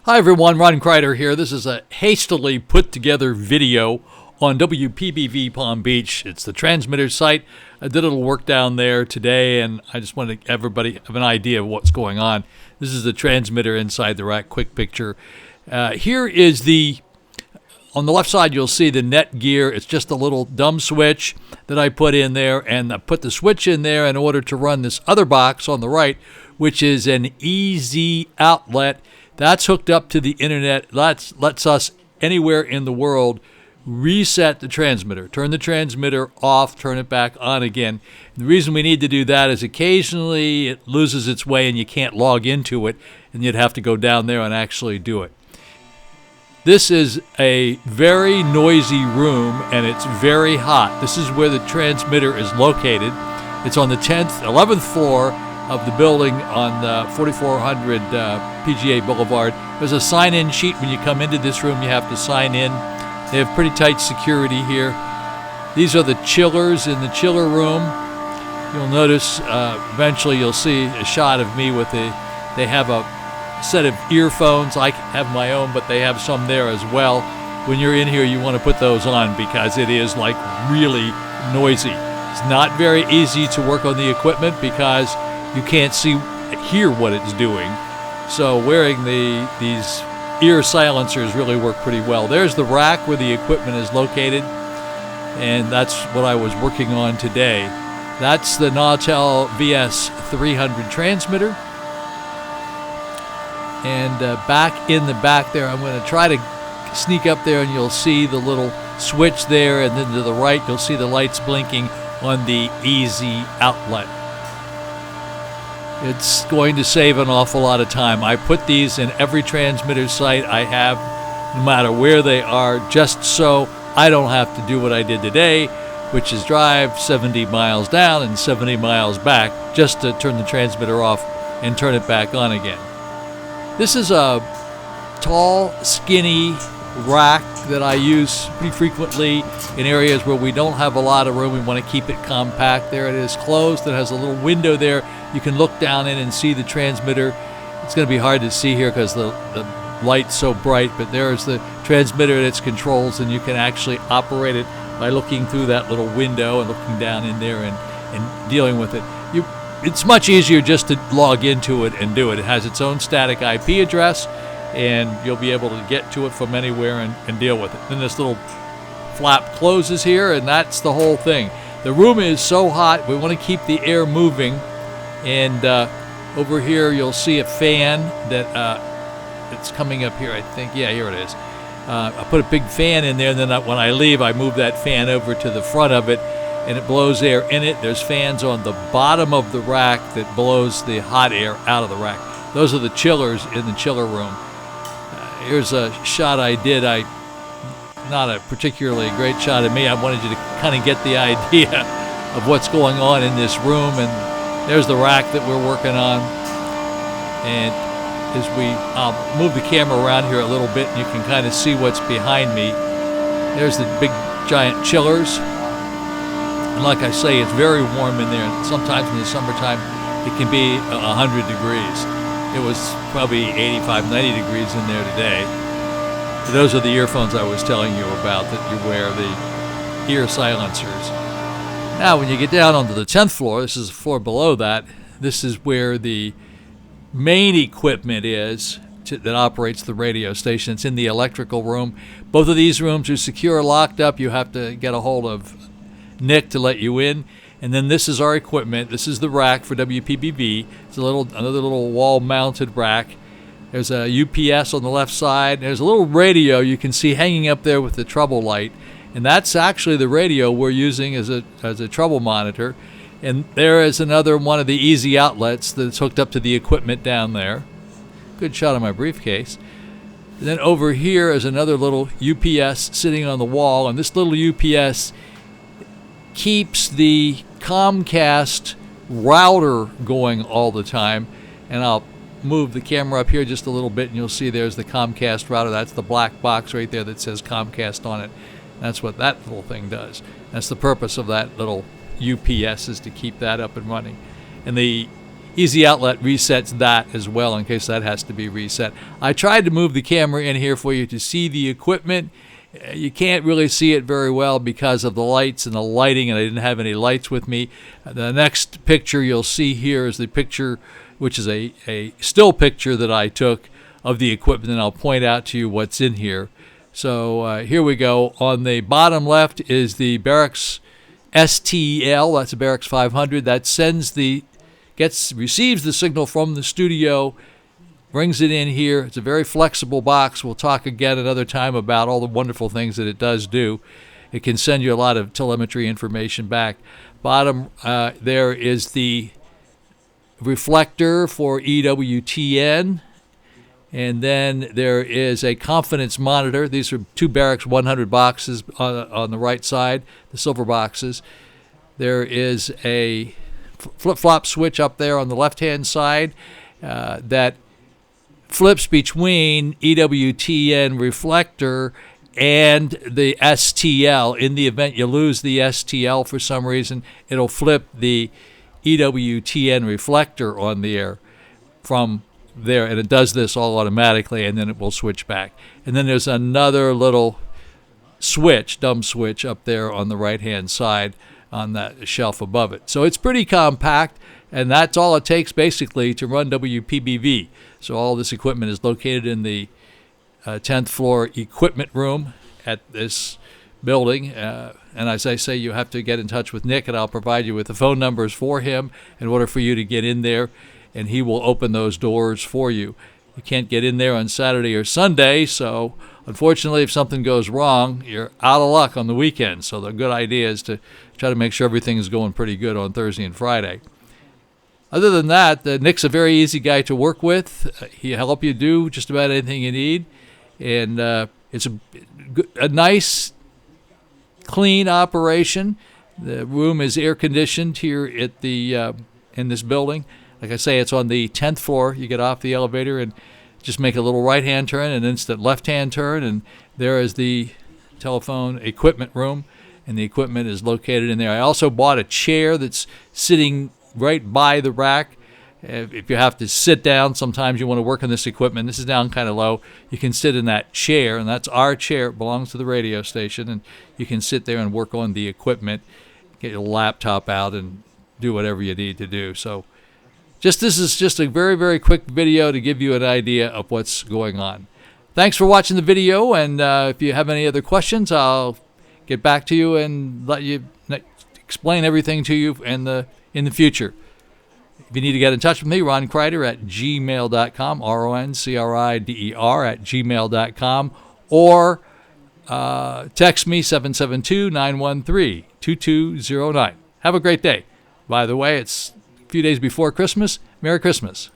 Hi everyone, Ron Crider here. This is a hastily put together video on WPBV Palm Beach. It's the transmitter site. I did a little work down there today and I just wanted everybody to have an idea of what's going on. This is the transmitter inside the rack, quick picture. Here is on the left side you'll see the net gear. It's just a little dumb switch that I put in there, and I put the switch in there in order to run this other box on the right, which is an easy outlet. That's hooked up to the internet. Lets us anywhere in the world reset the transmitter, turn the transmitter off, turn it back on again. And the reason we need to do that is occasionally it loses its way and you can't log into it, and you'd have to go down there and actually do it. This is a very noisy room and it's very hot. This is where the transmitter is located. It's on the 11th floor of the building on 4400 PGA Boulevard. There's a sign-in sheet when you come into this room. You have to sign in. They have pretty tight security here. These are the chillers in the chiller room. You'll notice eventually you'll see a shot of me with they have a set of earphones. I have my own, but they have some there as well. When you're in here, you want to put those on because it is like really noisy. It's not very easy to work on the equipment because you can't hear what it's doing. So wearing these ear silencers really work pretty well. There's the rack where the equipment is located, and that's what I was working on today. That's the Nautel VS300 transmitter. And back in the back there, I'm going to try to sneak up there and you'll see the little switch there, and then to the right you'll see the lights blinking on the easy outlet. It's going to save an awful lot of time. I put these in every transmitter site I have, no matter where they are, just so I don't have to do what I did today, which is drive 70 miles down and 70 miles back just to turn the transmitter off and turn it back on again. This is a tall, skinny rack that I use pretty frequently in areas where we don't have a lot of room. We want to keep it compact. There it is, closed. It has a little window there. You can look down in and see the transmitter. It's going to be hard to see here because the light's so bright, but there's the transmitter and its controls, and you can actually operate it by looking through that little window and looking down in there and dealing with it. It's much easier just to log into it and do it. It has its own static IP address, and you'll be able to get to it from anywhere and deal with it. Then this little flap closes here, and that's the whole thing. The room is so hot, we want to keep the air moving, and over here you'll see a fan that it's coming up here, I think. Yeah, here it is. I put a big fan in there, and then when I leave, I move that fan over to the front of it, and it blows air in it. There's fans on the bottom of the rack that blows the hot air out of the rack. Those are the chillers in the chiller room. Here's a shot I did. Not a particularly great shot of me. I wanted you to kind of get the idea of what's going on in this room. And there's the rack that we're working on. And I'll move the camera around here a little bit, and you can kind of see what's behind me. There's the big giant chillers. And like I say, it's very warm in there. Sometimes in the summertime, it can be 100 degrees. It was probably 85, 90 degrees in there today. Those are the earphones I was telling you about that you wear, the ear silencers. Now, when you get down onto the 10th floor, this is the floor below that, this is where the main equipment is that operates the radio station. It's in the electrical room. Both of these rooms are secure, locked up. You have to get a hold of Nick to let you in. And then this is our equipment. This is the rack for WPBV. It's another little wall-mounted rack. There's a UPS on the left side. There's a little radio you can see hanging up there with the trouble light, and that's actually the radio we're using as a trouble monitor. And there is another one of the easy outlets that's hooked up to the equipment down there. Good shot of my briefcase. And then over here is another little UPS sitting on the wall, and this little UPS keeps the Comcast router going all the time. And I'll move the camera up here just a little bit, and you'll see there's the Comcast router. That's the black box right there that says Comcast on it. That's what that little thing does. That's the purpose of that little UPS, is to keep that up and running. And the Easy Outlet resets that as well in case that has to be reset. I tried to move the camera in here for you to see the equipment. You can't really see it very well because of the lights and the lighting, and I didn't have any lights with me. The next picture you'll see here is the picture, which is a still picture that I took of the equipment, and I'll point out to you what's in here. So here we go. On the bottom left is the Barracks STL. That's a Barracks 500. That receives the signal from the studio, brings it in here. It's a very flexible box. We'll talk again another time about all the wonderful things that it does do. It can send you a lot of telemetry information back. Bottom there is the reflector for EWTN. And then there is a confidence monitor. These are two Barracks 100 boxes on the right side, the silver boxes. There is a flip-flop switch up there on the left-hand side that flips between EWTN reflector and the STL. In the event you lose the STL for some reason, it'll flip the EWTN reflector on the air from there, and it does this all automatically, and then it will switch back. And then there's another little switch, dumb switch, up there on the right-hand side on that shelf above it. So it's pretty compact, and that's all it takes basically to run WPBV. So all this equipment is located in the 10th floor equipment room at this building. And as I say, you have to get in touch with Nick, and I'll provide you with the phone numbers for him in order for you to get in there, and he will open those doors for you. You can't get in there on Saturday or Sunday, so unfortunately, if something goes wrong, you're out of luck on the weekend. So the good idea is to try to make sure everything is going pretty good on Thursday and Friday. Other than that, Nick's a very easy guy to work with. He'll help you do just about anything you need. And it's a nice, clean operation. The room is air-conditioned here at the in this building. Like I say, it's on the 10th floor. You get off the elevator and just make a little right-hand turn, an instant left-hand turn, and there is the telephone equipment room, and the equipment is located in there. I also bought a chair that's sitting right by the rack. If you have to sit down, sometimes you want to work on this equipment. This is down kind of low. You can sit in that chair, and that's our chair. It belongs to the radio station, and you can sit there and work on the equipment, get your laptop out, and do whatever you need to do. So this is just a very, very quick video to give you an idea of what's going on. Thanks for watching the video, and if you have any other questions, I'll get back to you and let you explain everything to you in the future. If you need to get in touch with me, Ron Crider at gmail.com, RONCRIDER at gmail.com, or text me 772-913-2209. Have a great day. By the way, it's a few days before Christmas. Merry Christmas.